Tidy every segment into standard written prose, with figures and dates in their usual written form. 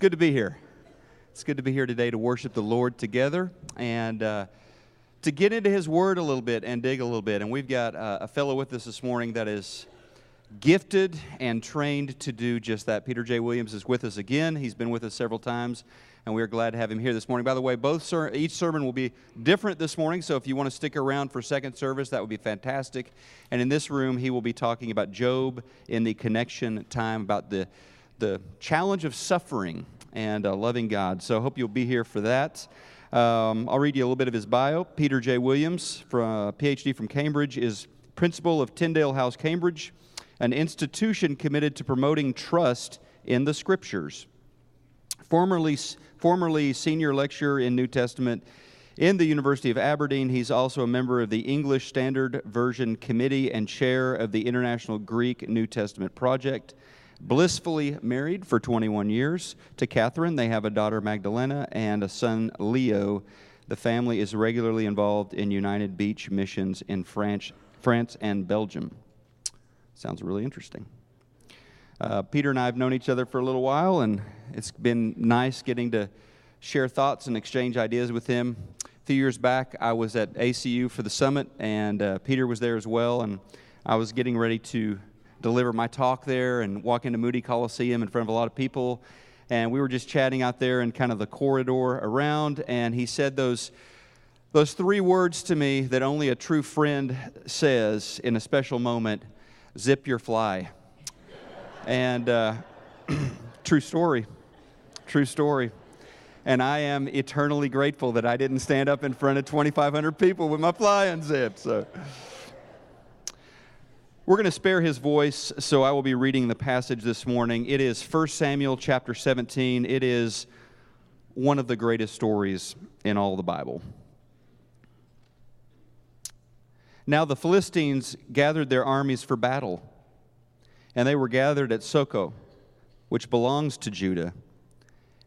good to be here. It's good to be here today to worship the Lord together and to get into His Word a little bit and dig a little bit. And we've got a fellow with us this morning that is gifted and trained to do just that. Peter J. Williams is with us again. He's been with us several times, and we are glad to have him here this morning. By the way, each sermon will be different this morning, so if you want to stick around for second service, that would be fantastic. And in this room, he will be talking about Job in the connection time, about the challenge of suffering and loving God. So I hope you'll be here for that. I'll read you a little bit of his bio. Peter J. Williams, PhD from Cambridge, is principal of Tyndale House, Cambridge, an institution committed to promoting trust in the Scriptures. Formerly senior lecturer in New Testament in the University of Aberdeen, he's also a member of the English Standard Version Committee and chair of the International Greek New Testament Project. Blissfully married for 21 years to Catherine. They have a daughter, Magdalena, and a son, Leo. The family is regularly involved in United Beach missions in France and Belgium. Sounds really interesting. Peter and I have known each other for a little while, and it's been nice getting to share thoughts and exchange ideas with him. A few years back, I was at ACU for the summit, and Peter was there as well, and I was getting ready to deliver my talk there and walk into Moody Coliseum in front of a lot of people, and we were just chatting out there in kind of the corridor around, and he said those three words to me that only a true friend says in a special moment: zip your fly. And true story. And I am eternally grateful that I didn't stand up in front of 2,500 people with my fly unzipped. So we're going to spare his voice, so I will be reading the passage this morning. It is 1 Samuel chapter 17. It is one of the greatest stories in all of the Bible. Now the Philistines gathered their armies for battle, and they were gathered at Soko, which belongs to Judah,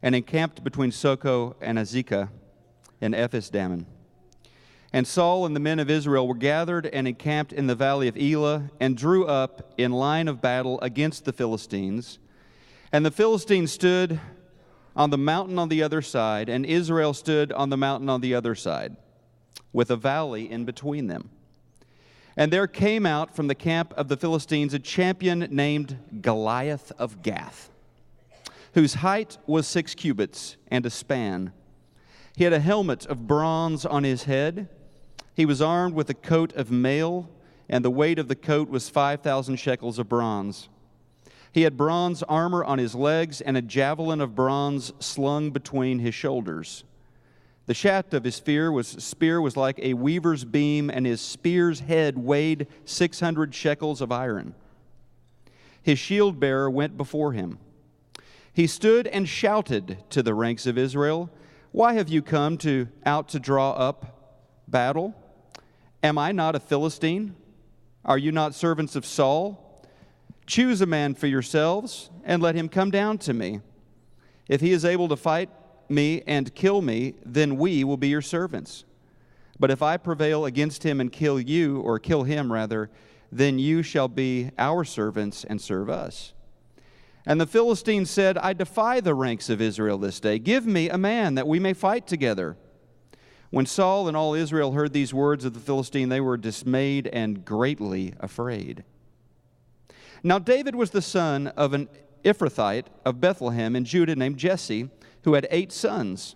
and encamped between Soko and Azekah and Ephes-dammim. And Saul and the men of Israel were gathered and encamped in the valley of Elah, and drew up in line of battle against the Philistines. And the Philistines stood on the mountain on the other side, and Israel stood on the mountain on the other side, with a valley in between them. And there came out from the camp of the Philistines a champion named Goliath of Gath, whose height was 6 cubits and a span. He had a helmet of bronze on his head. He was armed with a coat of mail, and the weight of the coat was 5,000 shekels of bronze. He had bronze armor on his legs and a javelin of bronze slung between his shoulders. The shaft of his spear was like a weaver's beam, and his spear's head weighed 600 shekels of iron. His shield bearer went before him. He stood and shouted to the ranks of Israel, "Why have you come out to draw up battle? Am I not a Philistine? Are you not servants of Saul? Choose a man for yourselves, and let him come down to me. If he is able to fight me and kill me, then we will be your servants. But if I prevail against him and kill him rather, then you shall be our servants and serve us." And the Philistines said, "I defy the ranks of Israel this day. Give me a man that we may fight together." When Saul and all Israel heard these words of the Philistine, they were dismayed and greatly afraid. Now David was the son of an Ephrathite of Bethlehem in Judah named Jesse, who had 8 sons.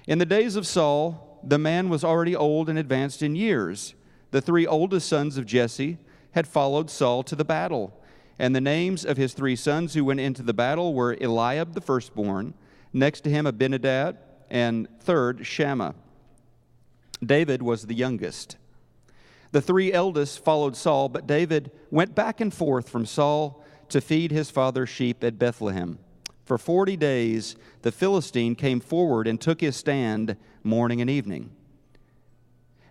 In the days of Saul, the man was already old and advanced in years. The 3 oldest sons of Jesse had followed Saul to the battle, and the names of his 3 sons who went into the battle were Eliab the firstborn, next to him Abinadab, and third Shammah. David was the youngest. The 3 eldest followed Saul, but David went back and forth from Saul to feed his father's sheep at Bethlehem. For 40 days the Philistine came forward and took his stand morning and evening.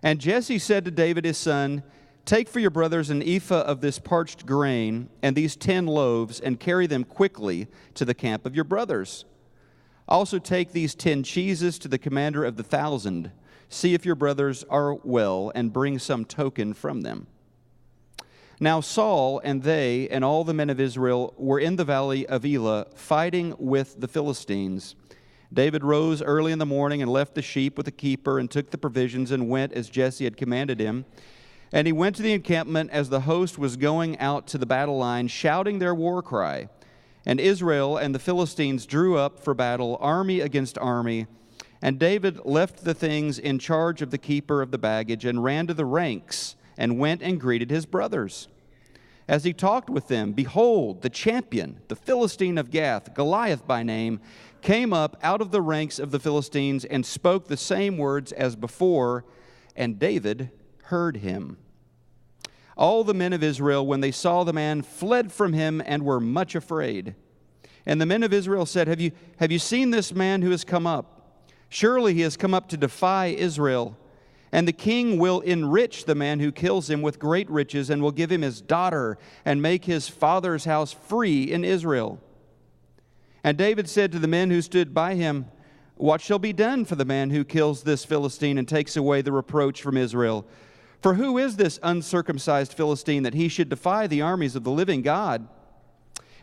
And Jesse said to David his son, "Take for your brothers an ephah of this parched grain and these 10 loaves, and carry them quickly to the camp of your brothers. Also take these 10 cheeses to the commander of the 1,000. See if your brothers are well, and bring some token from them." Now Saul and they and all the men of Israel were in the valley of Elah fighting with the Philistines. David rose early in the morning and left the sheep with the keeper and took the provisions and went as Jesse had commanded him. And he went to the encampment as the host was going out to the battle line, shouting their war cry. And Israel and the Philistines drew up for battle, army against army. And David left the things in charge of the keeper of the baggage and ran to the ranks and went and greeted his brothers. As he talked with them, behold, the champion, the Philistine of Gath, Goliath by name, came up out of the ranks of the Philistines and spoke the same words as before, and David heard him. All the men of Israel, when they saw the man, fled from him and were much afraid. And the men of Israel said, Have you seen this man who has come up? Surely he has come up to defy Israel. And the king will enrich the man who kills him with great riches and will give him his daughter and make his father's house free in Israel. And David said to the men who stood by him, What shall be done for the man who kills this Philistine and takes away the reproach from Israel? For who is this uncircumcised Philistine that he should defy the armies of the living God?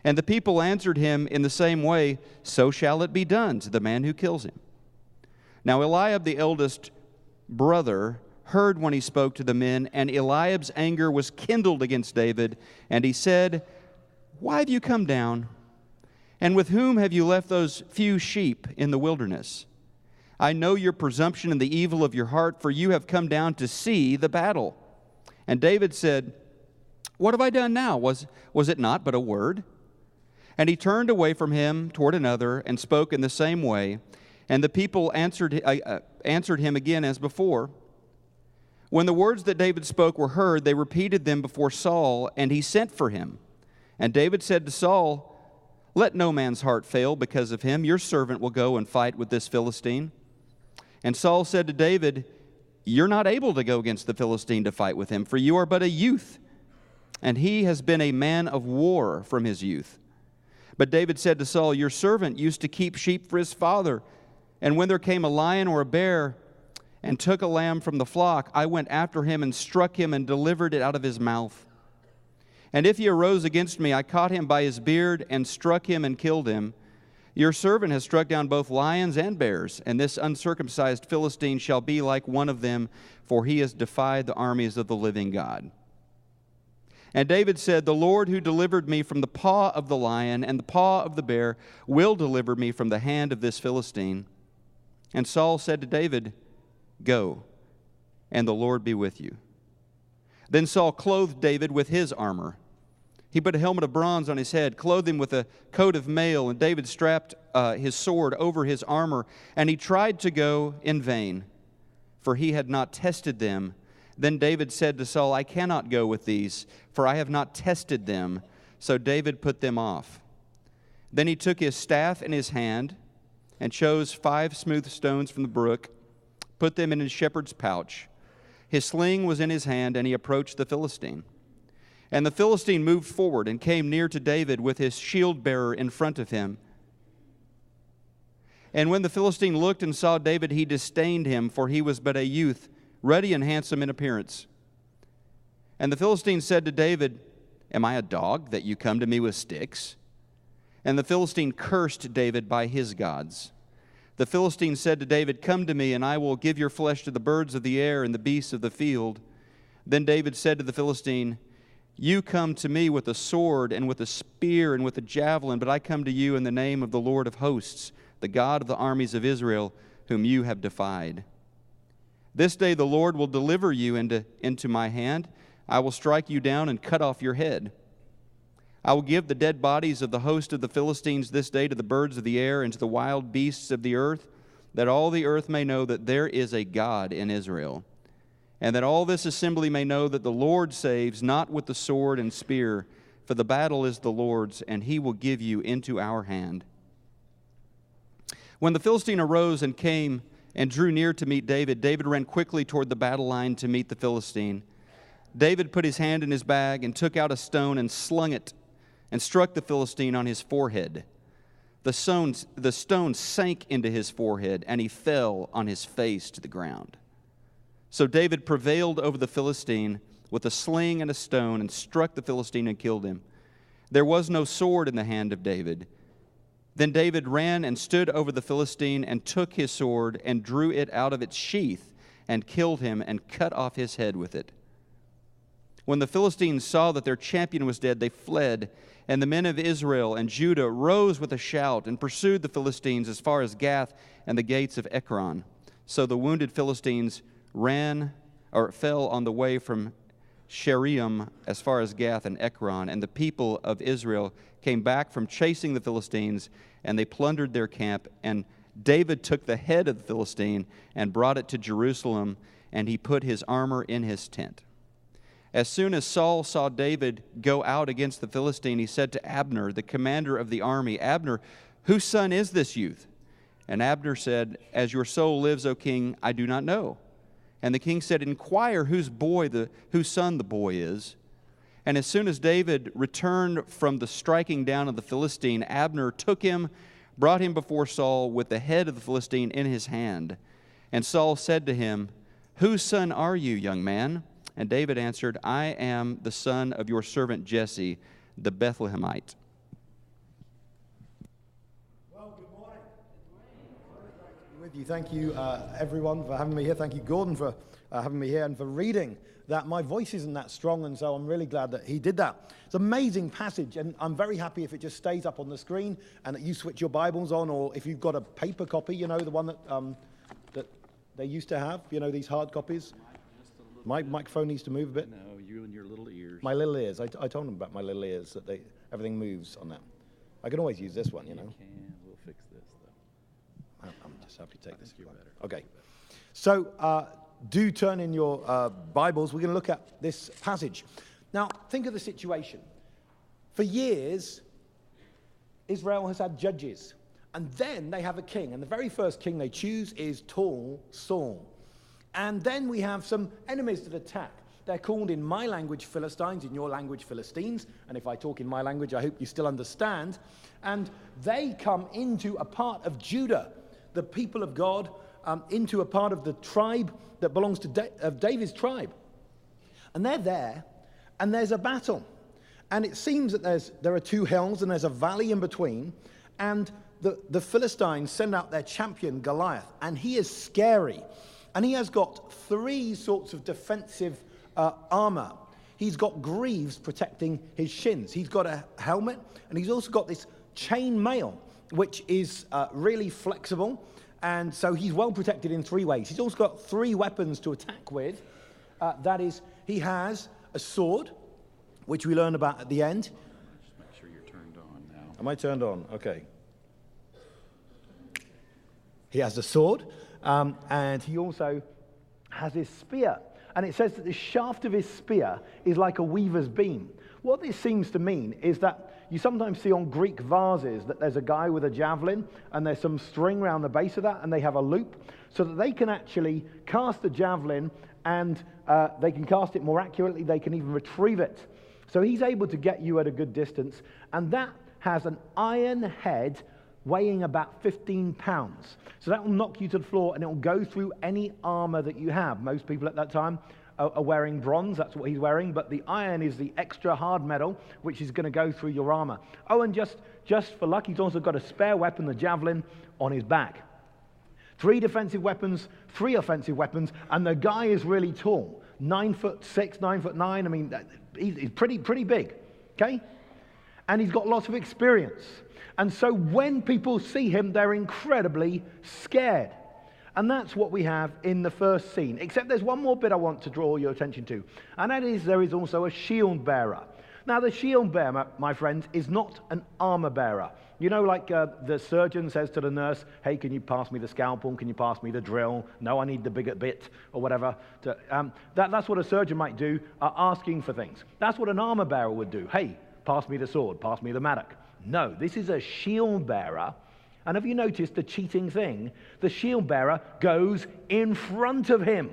And the people answered him in the same way, So shall it be done to the man who kills him. Now Eliab the eldest brother heard when he spoke to the men, and Eliab's anger was kindled against David, and he said, Why have you come down? And with whom have you left those few sheep in the wilderness? I know your presumption and the evil of your heart, for you have come down to see the battle. And David said, What have I done now? Was it not but a word? And he turned away from him toward another and spoke in the same way. And the people answered him again as before. When the words that David spoke were heard, they repeated them before Saul, and he sent for him. And David said to Saul, Let no man's heart fail because of him. Your servant will go and fight with this Philistine. And Saul said to David, You're not able to go against the Philistine to fight with him, for you are but a youth, and he has been a man of war from his youth. But David said to Saul, Your servant used to keep sheep for his father. And when there came a lion or a bear and took a lamb from the flock, I went after him and struck him and delivered it out of his mouth. And if he arose against me, I caught him by his beard and struck him and killed him. Your servant has struck down both lions and bears, and this uncircumcised Philistine shall be like one of them, for he has defied the armies of the living God. And David said, The Lord who delivered me from the paw of the lion and the paw of the bear will deliver me from the hand of this Philistine. And Saul said to David, Go, and the Lord be with you. Then Saul clothed David with his armor. He put a helmet of bronze on his head, clothed him with a coat of mail, and David strapped his sword over his armor. And he tried to go in vain, for he had not tested them. Then David said to Saul, I cannot go with these, for I have not tested them. So David put them off. Then he took his staff in his hand and chose 5 smooth stones from the brook, put them in his shepherd's pouch. His sling was in his hand, and he approached the Philistine. And the Philistine moved forward and came near to David with his shield-bearer in front of him. And when the Philistine looked and saw David, he disdained him, for he was but a youth, ruddy and handsome in appearance. And the Philistine said to David, Am I a dog that you come to me with sticks? And the Philistine cursed David by his gods. The Philistine said to David, Come to me, and I will give your flesh to the birds of the air and the beasts of the field. Then David said to the Philistine, You come to me with a sword and with a spear and with a javelin, but I come to you in the name of the Lord of hosts, the God of the armies of Israel, whom you have defied. This day the Lord will deliver you into my hand. I will strike you down and cut off your head. I will give the dead bodies of the host of the Philistines this day to the birds of the air and to the wild beasts of the earth, that all the earth may know that there is a God in Israel, and that all this assembly may know that the Lord saves, not with the sword and spear, for the battle is the Lord's, and he will give you into our hand. When the Philistine arose and came and drew near to meet David, David ran quickly toward the battle line to meet the Philistine. David put his hand in his bag and took out a stone and slung it and struck the Philistine on his forehead. The stone sank into his forehead, and he fell on his face to the ground. So David prevailed over the Philistine with a sling and a stone and struck the Philistine and killed him. There was no sword in the hand of David. Then David ran and stood over the Philistine and took his sword and drew it out of its sheath and killed him and cut off his head with it. When the Philistines saw that their champion was dead, they fled, and the men of Israel and Judah rose with a shout and pursued the Philistines as far as Gath and the gates of Ekron. So the wounded Philistines fell on the way from Shaaraim as far as Gath and Ekron, and the people of Israel came back from chasing the Philistines, and they plundered their camp. And David took the head of the Philistine and brought it to Jerusalem, and he put his armor in his tent. As soon as Saul saw David go out against the Philistine, he said to Abner, the commander of the army, "Abner, whose son is this youth?" And Abner said, "As your soul lives, O king, I do not know." And the king said, "Inquire whose son the boy is." And as soon as David returned from the striking down of the Philistine, Abner took him, brought him before Saul with the head of the Philistine in his hand. And Saul said to him, "Whose son are you, young man?" And David answered, "I am the son of your servant Jesse, the Bethlehemite." Well, good morning. With you. Thank you, everyone, for having me here. Thank you, Gordon, for having me here and for reading that. My voice isn't that strong, and so I'm really glad that he did that. It's an amazing passage, and I'm very happy if it just stays up on the screen and that you switch your Bibles on, or if you've got a paper copy, you know, the one that they used to have, you know, these hard copies. My microphone needs to move a bit. No, you and your little ears. My little ears. I told them about my little ears, that everything moves on that. I can always use this one, you know. You can. We'll fix this, though. I'm just happy to take this. You're better. Okay. So do turn in your Bibles. We're going to look at this passage. Now, think of the situation. For years, Israel has had judges. And then they have a king. And the very first king they choose is tall Saul. And then we have some enemies that attack. They're called in my language Philistines, in your language Philistines. And if I talk in my language, I hope you still understand. And they come into a part of Judah, the people of God, into a part of the tribe that belongs to David's tribe. And they're there, and there's a battle. And it seems that there are two hills, and there's a valley in between. And the Philistines send out their champion, Goliath. And he is scary. And he has got three sorts of defensive armor. He's got greaves protecting his shins. He's got a helmet, and he's also got this chain mail, which is really flexible. And so he's well protected in three ways. He's also got three weapons to attack with. That is, he has a sword, which we learn about at the end. Just make sure you're turned on now. Am I turned on? Okay. He has a sword, and he also has his spear. And it says that the shaft of his spear is like a weaver's beam. What this seems to mean is that you sometimes see on Greek vases that there's a guy with a javelin, and there's some string around the base of that, and they have a loop, so that they can actually cast the javelin, and they can cast it more accurately. They can even retrieve it. So he's able to get you at a good distance, and that has an iron head weighing about 15 pounds. So that will knock you to the floor, and it will go through any armor that you have. Most people at that time are wearing bronze. That's what he's wearing. But the iron is the extra hard metal, which is going to go through your armor. Oh, and just for luck, he's also got a spare weapon, the javelin, on his back. 3 defensive weapons, 3 offensive weapons, and the guy is really tall. 9'6", 9'9". I mean, he's pretty big, okay? And he's got lots of experience. And so when people see him, they're incredibly scared. And that's what we have in the first scene. Except there's one more bit I want to draw your attention to. And that is, there is also a shield bearer. Now, the shield bearer, my friends, is not an armor bearer. You know, like the surgeon says to the nurse, "Hey, can you pass me the scalpel? Can you pass me the drill? No, I need the bigger bit," or whatever. That's what a surgeon might do, asking for things. That's what an armor bearer would do. "Hey, pass me the sword, pass me the mattock." No, this is a shield bearer. And have you noticed the cheating thing? The shield bearer goes in front of him.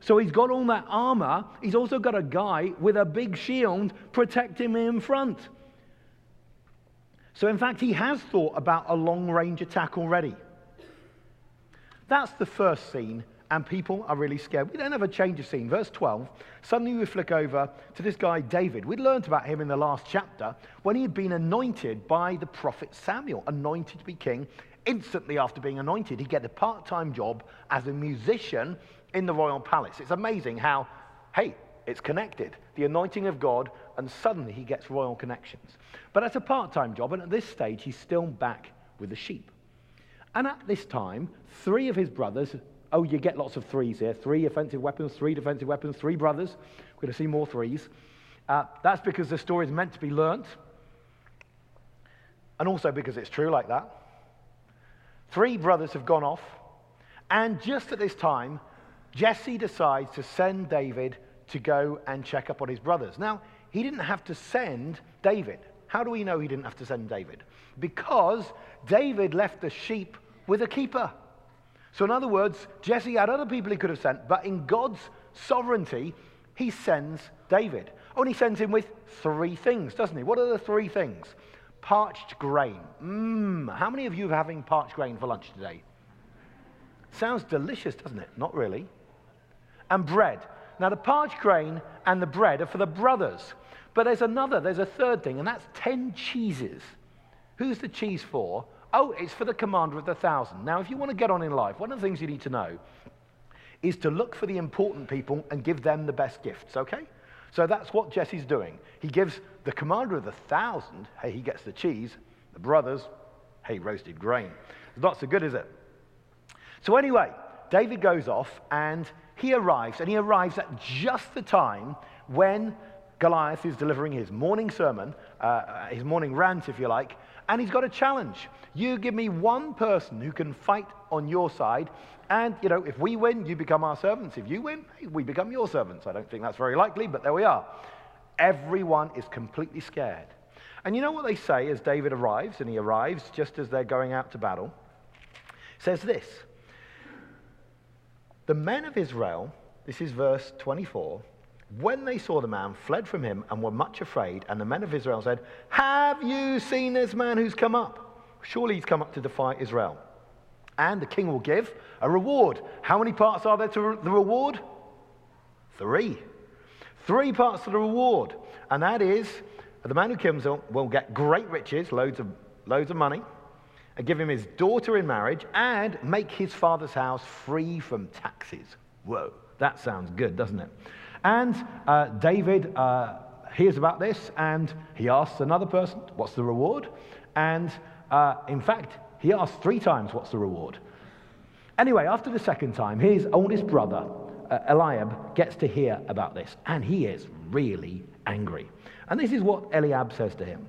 So he's got all that armor. He's also got a guy with a big shield protecting him in front. So in fact, he has thought about a long-range attack already. That's the first scene, and people are really scared. We then have a change of scene. Verse 12, suddenly we flick over to this guy, David. We'd learned about him in the last chapter when he had been anointed by the prophet Samuel, anointed to be king. Instantly after being anointed, he'd get a part-time job as a musician in the royal palace. It's amazing how, hey, it's connected. The anointing of God, and suddenly he gets royal connections. But that's a part-time job, and at this stage, he's still back with the sheep. And at this time, 3 of his brothers, oh, you get lots of 3s here, 3 offensive weapons, 3 defensive weapons, 3 brothers. We're going to see more 3s. That's because the story is meant to be learnt, and also because it's true like that. 3 brothers have gone off, and just at this time, Jesse decides to send David to go and check up on his brothers. Now, he didn't have to send David. How do we know he didn't have to send David? Because David left the sheep with a keeper. So in other words, Jesse had other people he could have sent, but in God's sovereignty, he sends David. Oh, and he sends him with 3 things, doesn't he? What are the 3 things? Parched grain. How many of you are having parched grain for lunch today? Sounds delicious, doesn't it? Not really. And bread. Now, the parched grain and the bread are for the brothers. But there's a third thing, and that's 10 cheeses. Who's the cheese for? Oh, it's for the commander of the 1,000. Now, if you want to get on in life, one of the things you need to know is to look for the important people and give them the best gifts, okay? So that's what Jesse's doing. He gives the commander of the 1,000, hey, he gets the cheese. The brothers, hey, roasted grain. It's not so good, is it? So anyway, David goes off, and he arrives at just the time when Goliath is delivering his morning sermon, his morning rant, if you like, and he's got a challenge. You give me one person who can fight on your side, and, you know, if we win, you become our servants. If you win, hey, we become your servants. I don't think that's very likely, but there we are. Everyone is completely scared. And you know what they say as David arrives, and he arrives just as they're going out to battle? It says this: the men of Israel, this is verse 24, when they saw the man, fled from him and were much afraid. And the men of Israel said, have you seen this man who's come up? Surely he's come up to defy Israel. And the king will give a reward. How many parts are there to the reward? 3. 3 parts to the reward. And that is, the man who kills him will get great riches, loads of money, and give him his daughter in marriage, and make his father's house free from taxes. Whoa, that sounds good, doesn't it? And David hears about this, and he asks another person, what's the reward? And in fact, he asks 3 times, what's the reward? Anyway, after the second time, his oldest brother, Eliab, gets to hear about this, and he is really angry. And this is what Eliab says to him.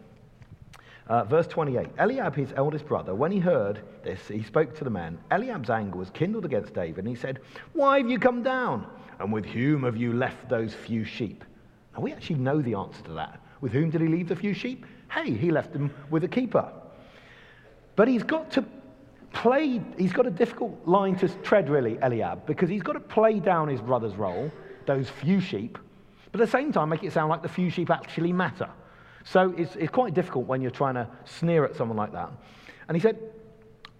Verse 28, Eliab, his eldest brother, when he heard this, he spoke to the men. Eliab's anger was kindled against David, and he said, why have you come down? And with whom have you left those few sheep? Now, we actually know the answer to that. With whom did he leave the few sheep? Hey, he left them with a keeper. But he's got a difficult line to tread, really, Eliab, because he's got to play down his brother's role, those few sheep, but at the same time make it sound like the few sheep actually matter. So it's quite difficult when you're trying to sneer at someone like that. And he said,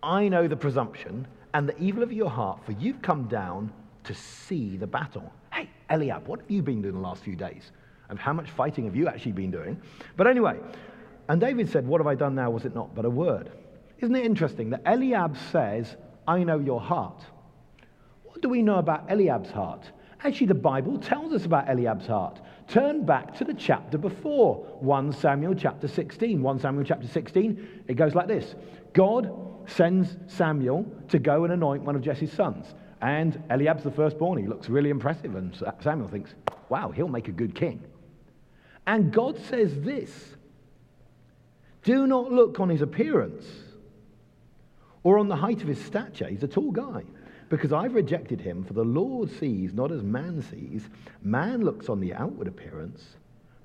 I know the presumption and the evil of your heart, for you've come down to see the battle. Hey, Eliab, what have you been doing the last few days? And how much fighting have you actually been doing? But anyway, and David said, what have I done now? Was it not but a word? Isn't it interesting that Eliab says, I know your heart? What do we know about Eliab's heart? Actually, the Bible tells us about Eliab's heart. Turn back to the chapter before, 1 Samuel chapter 16. 1 Samuel chapter 16, it goes like this. God sends Samuel to go and anoint one of Jesse's sons. And Eliab's the firstborn. He looks really impressive. And Samuel thinks, wow, he'll make a good king. And God says this, do not look on his appearance or on the height of his stature. He's a tall guy. Because I've rejected him, for the Lord sees not as man sees. Man looks on the outward appearance,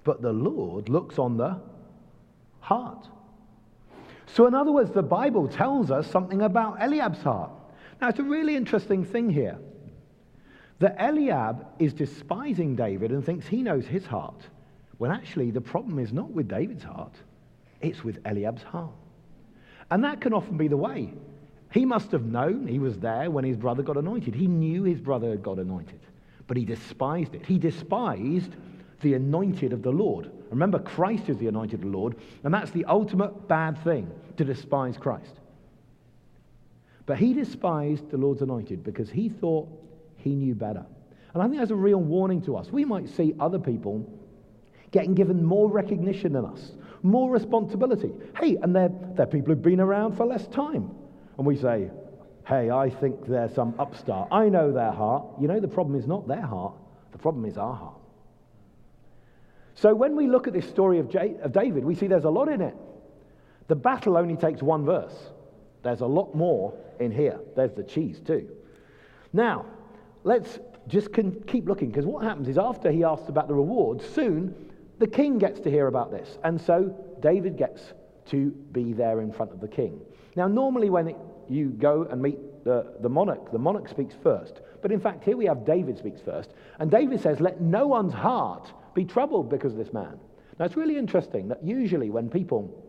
but the Lord looks on the heart. So in other words, the Bible tells us something about Eliab's heart. Now, it's a really interesting thing here, that Eliab is despising David and thinks he knows his heart, when actually the problem is not with David's heart, it's with Eliab's heart. And that can often be the way. He must have known. He was there when his brother got anointed. He knew his brother had got anointed, but he despised it. He despised the anointed of the Lord. Remember, Christ is the anointed of the Lord, and that's the ultimate bad thing, to despise Christ. But he despised the Lord's anointed because he thought he knew better. And I think that's a real warning to us. We might see other people getting given more recognition than us, more responsibility. Hey, and they're people who've been around for less time. And we say, hey, I think they're some upstart. I know their heart. You know, the problem is not their heart. The problem is our heart. So when we look at this story of David, we see there's a lot in it. The battle only takes one verse. There's a lot more in here. There's the cheese too. Now, let's just keep looking, because what happens is after he asks about the reward, soon the king gets to hear about this. And so David gets to be there in front of the king. Now, normally when you go and meet the monarch speaks first. But in fact, here we have David speaks first. And David says, let no one's heart be troubled because of this man. Now, it's really interesting that usually when people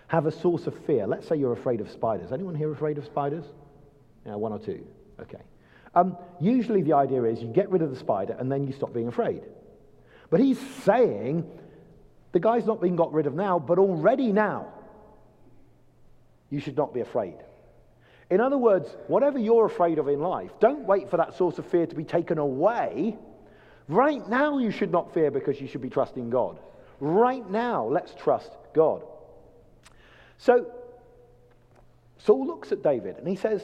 have a source of fear, let's say you're afraid of spiders. Anyone here afraid of spiders? Yeah, one or two. Okay. Usually the idea is you get rid of the spider and then you stop being afraid. But he's saying the guy's not being got rid of now, but already now you should not be afraid. In other words, whatever you're afraid of in life, don't wait for that source of fear to be taken away. Right now you should not fear because you should be trusting God. Right now, let's trust God. So Saul looks at David and he says,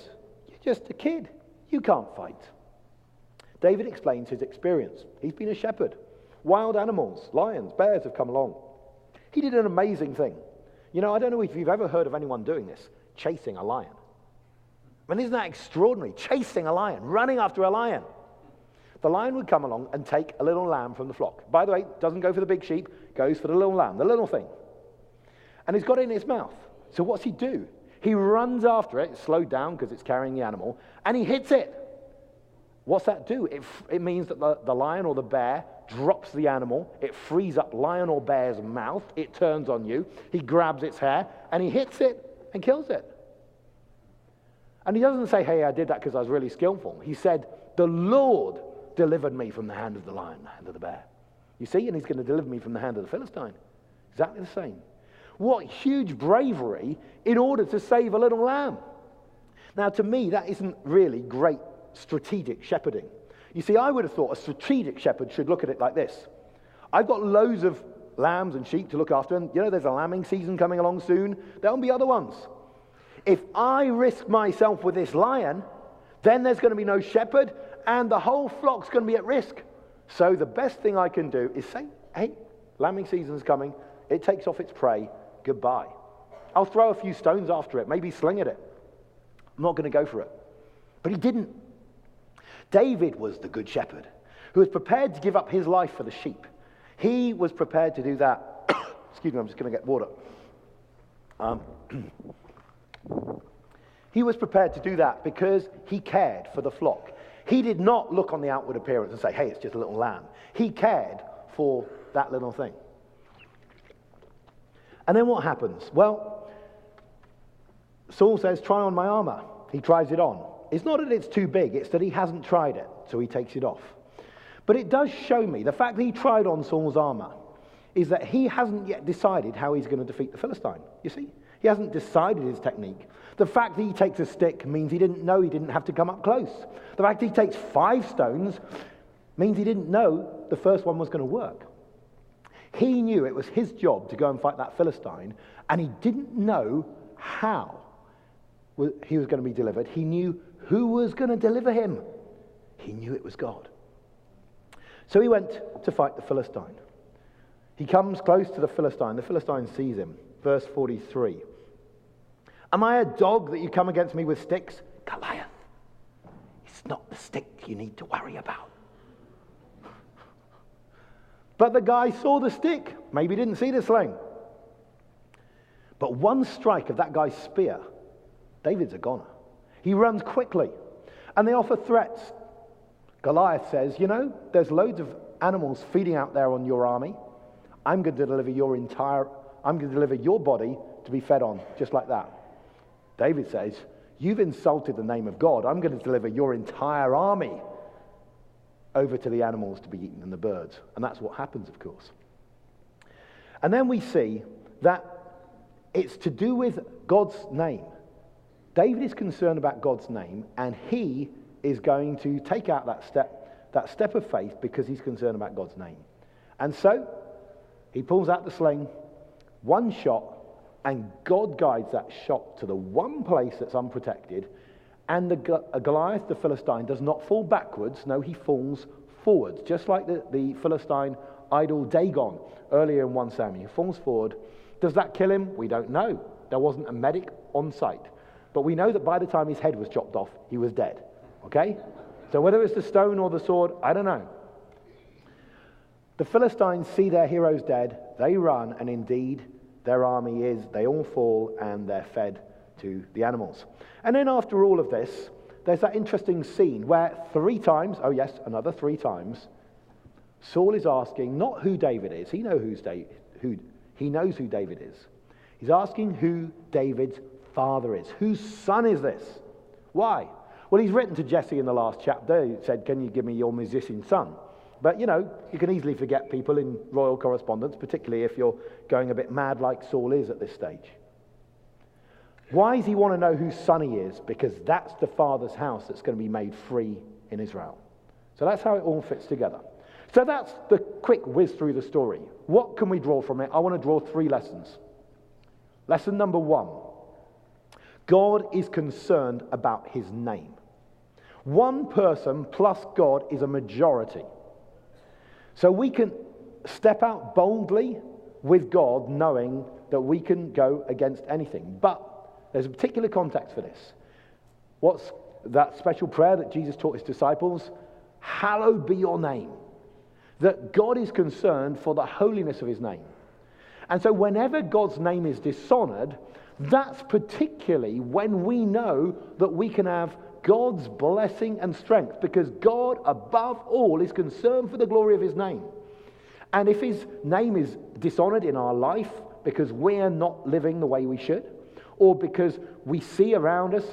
you're just a kid. You can't fight. David explains his experience. He's been a shepherd. Wild animals, lions, bears have come along. He did an amazing thing. You know, I don't know if you've ever heard of anyone doing this, chasing a lion. I mean, isn't that extraordinary? Chasing a lion, running after a lion. The lion would come along and take a little lamb from the flock. By the way, doesn't go for the big sheep, goes for the little lamb, the little thing. And he's got it in his mouth. So what's he do? He runs after it, it's slowed down because it's carrying the animal, and he hits it. What's that do? It means that the lion or the bear drops the animal, it frees up lion or bear's mouth, it turns on you, he grabs its hair, and he hits it and kills it. And he doesn't say, hey, I did that because I was really skillful. He said, the Lord delivered me from the hand of the lion, the hand of the bear. You see, and he's going to deliver me from the hand of the Philistine. Exactly the same. What huge bravery in order to save a little lamb. Now, to me, that isn't really great strategic shepherding. You see, I would have thought a strategic shepherd should look at it like this. I've got loads of lambs and sheep to look after, and you know, there's a lambing season coming along soon. There'll be other ones. If I risk myself with this lion, then there's going to be no shepherd, and the whole flock's going to be at risk. So the best thing I can do is say, hey, lambing season's coming. It takes off its prey. Goodbye. I'll throw a few stones after it, maybe sling at it. I'm not going to go for it. But he didn't. David was the good shepherd who was prepared to give up his life for the sheep. He was prepared to do that. Excuse me, I'm just going to get water. He was prepared to do that because he cared for the flock. He did not look on the outward appearance and say, hey, it's just a little lamb. He cared for that little thing. And then what happens? Well, Saul says, try on my armor. He tries it on. It's not that it's too big, it's that he hasn't tried it, so he takes it off. But it does show me, the fact that he tried on Saul's armor, is that he hasn't yet decided how he's going to defeat the Philistine. You see? He hasn't decided his technique. The fact that he takes a stick means he didn't know he didn't have to come up close. The fact that he takes 5 stones means he didn't know the first one was going to work. He knew it was his job to go and fight that Philistine, and he didn't know how he was going to be delivered. He knew who was going to deliver him. He knew it was God. So he went to fight the Philistine. He comes close to the Philistine. The Philistine sees him. Verse 43. Am I a dog that you come against me with sticks? Goliath, it's not the stick you need to worry about. But the guy saw the stick. Maybe didn't see the sling. But one strike of that guy's spear, David's a goner. He runs quickly. And they offer threats. Goliath says, you know, there's loads of animals feeding out there on your army. I'm going to deliver your body to be fed on, just like that. David says, You've insulted the name of God. I'm going to deliver your entire army over to the animals to be eaten and the birds. And that's what happens, of course. And then we see that it's to do with God's name. David is concerned about God's name, and he is going to take out that step of faith because he's concerned about God's name. And so he pulls out the sling, one shot, and God guides that shot to the one place that's unprotected, and Goliath, the Philistine, does not fall backwards. No, he falls forwards, just like the Philistine idol Dagon earlier in 1 Samuel. He falls forward. Does that kill him? We don't know. There wasn't a medic on site. But we know that by the time his head was chopped off, he was dead. Okay? So whether it's the stone or the sword, I don't know. The Philistines see their heroes dead. They run, and indeed, their army they all fall, and they're fed to the animals. And then after all of this, there's that interesting scene where 3 times, oh yes, another 3 times, Saul is asking not who David is. He knows who David is. He's asking who David's father is. Whose son is this? Why? Well, he's written to Jesse in the last chapter. He said, can you give me your musician son? But, you can easily forget people in royal correspondence, particularly if you're going a bit mad like Saul is at this stage. Why does he want to know whose son he is? Because that's the father's house that's going to be made free in Israel. So that's how it all fits together. So that's the quick whiz through the story. What can we draw from it? I want to draw 3 lessons. Lesson number 1. God is concerned about his name. One person plus God is a majority. So we can step out boldly with God knowing that we can go against anything. But there's a particular context for this. What's that special prayer that Jesus taught his disciples? Hallowed be your name. That God is concerned for the holiness of his name. And so whenever God's name is dishonored, that's particularly when we know that we can have God's blessing and strength, because God, above all, is concerned for the glory of his name. And if his name is dishonored in our life because we're not living the way we should, or because we see around us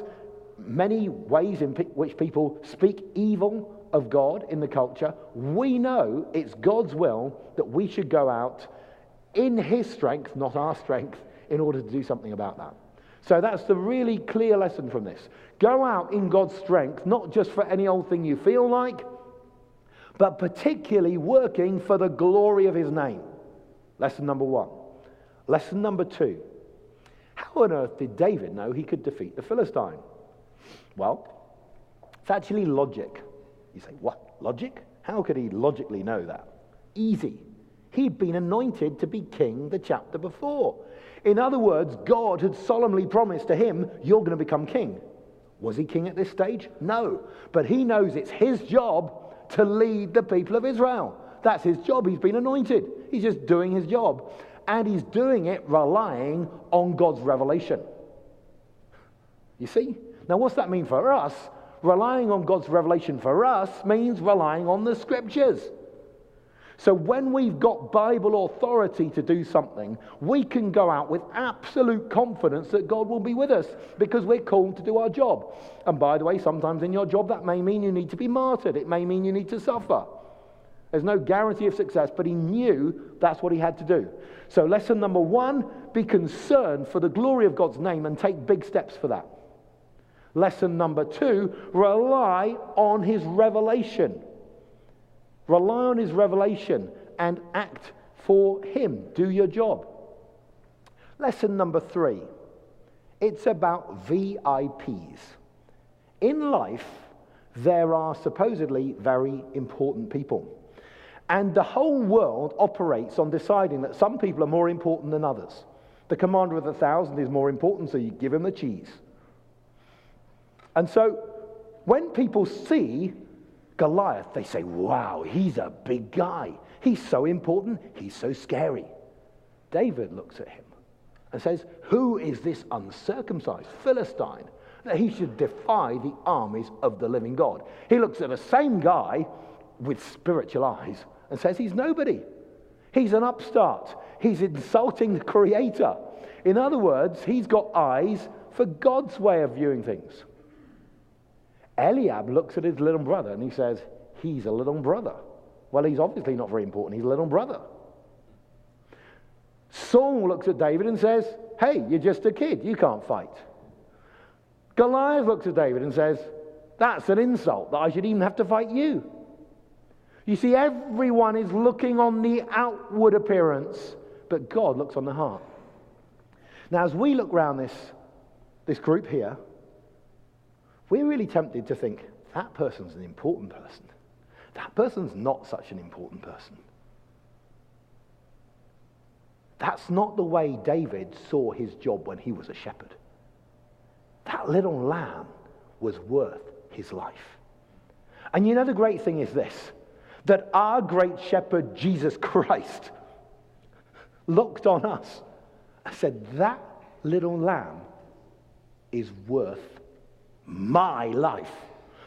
many ways in which people speak evil of God in the culture, we know it's God's will that we should go out in his strength, not our strength, in order to do something about that. So that's the really clear lesson from this. Go out in God's strength, not just for any old thing you feel like, but particularly working for the glory of his name. Lesson number 1. Lesson number 2. How on earth did David know he could defeat the Philistine? Well, it's actually logic. You say, what? Logic? How could he logically know that? Easy. He'd been anointed to be king the chapter before. In other words, God had solemnly promised to him, you're going to become king. Was he king at this stage? No. But he knows it's his job to lead the people of Israel. That's his job. He's been anointed. He's just doing his job. And he's doing it relying on God's revelation. You see? Now, what's that mean for us? Relying on God's revelation for us means relying on the scriptures. So when we've got Bible authority to do something, we can go out with absolute confidence that God will be with us because we're called to do our job. And by the way, sometimes in your job that may mean you need to be martyred. It may mean you need to suffer. There's no guarantee of success, but he knew that's what he had to do. So lesson number 1, be concerned for the glory of God's name and take big steps for that. Lesson number 2, rely on his revelation. Rely on his revelation and act for him. Do your job. Lesson number 3. It's about VIPs. In life, there are supposedly very important people. And the whole world operates on deciding that some people are more important than others. The commander of 1,000 is more important, so you give him the cheese. And so when people see Goliath, they say, wow, he's a big guy. He's so important. He's so scary. David looks at him and says, who is this uncircumcised Philistine that he should defy the armies of the living God? He looks at the same guy with spiritual eyes and says he's nobody. He's an upstart. He's insulting the Creator. In other words, he's got eyes for God's way of viewing things. Eliab looks at his little brother and he says, he's a little brother. Well, he's obviously not very important. He's a little brother. Saul looks at David and says, hey, you're just a kid. You can't fight. Goliath looks at David and says, that's an insult that I should even have to fight you. You see, everyone is looking on the outward appearance, but God looks on the heart. Now, as we look around this group here, we're really tempted to think, that person's an important person. That person's not such an important person. That's not the way David saw his job when he was a shepherd. That little lamb was worth his life. And you know the great thing is this, that our great shepherd, Jesus Christ, looked on us and said, that little lamb is worth my life.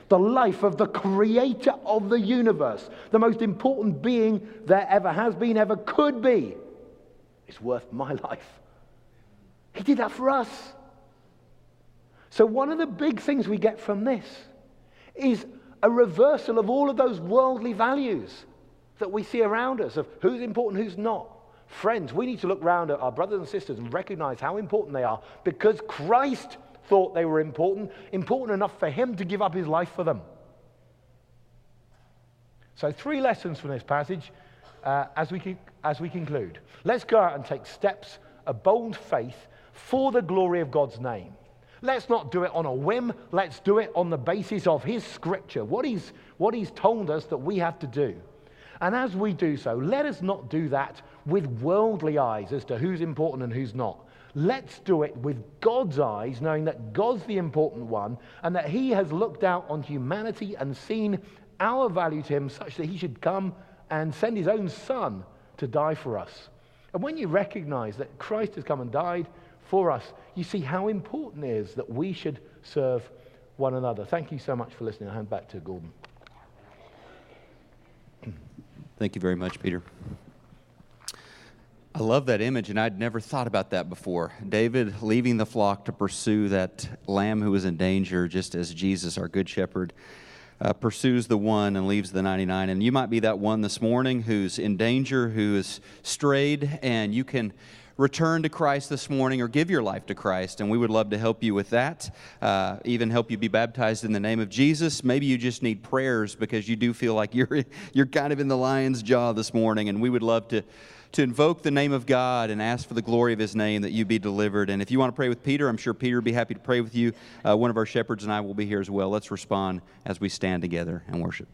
The life of the creator of the universe, the most important being there ever has been, ever could be, is worth my life. He did that for us. So one of the big things we get from this is a reversal of all of those worldly values that we see around us of who's important, who's not. Friends, we need to look around at our brothers and sisters and recognize how important they are because Christ thought they were important enough for him to give up his life for them. So 3 lessons from this passage as we conclude. Let's go out and take steps of bold faith for the glory of God's name. Let's not do it on a whim. Let's do it on the basis of his scripture, what he's told us that we have to do. And as we do so, let us not do that with worldly eyes as to who's important and who's not. Let's do it with God's eyes, knowing that God's the important one and that he has looked out on humanity and seen our value to him such that he should come and send his own son to die for us. And when you recognize that Christ has come and died for us, you see how important it is that we should serve one another. Thank you so much for listening. I'll hand back to Gordon. Thank you very much, Peter. I love that image, and I'd never thought about that before. David leaving the flock to pursue that lamb who was in danger, just as Jesus, our good shepherd, pursues the one and leaves the 99. And you might be that one this morning who's in danger, who is strayed, and you can return to Christ this morning or give your life to Christ, and we would love to help you with that, even help you be baptized in the name of Jesus. Maybe you just need prayers because you do feel like you're kind of in the lion's jaw this morning, and we would love to invoke the name of God and ask for the glory of his name that you be delivered. And if you want to pray with Peter, I'm sure Peter would be happy to pray with you. One of our shepherds and I will be here as well. Let's respond as we stand together and worship.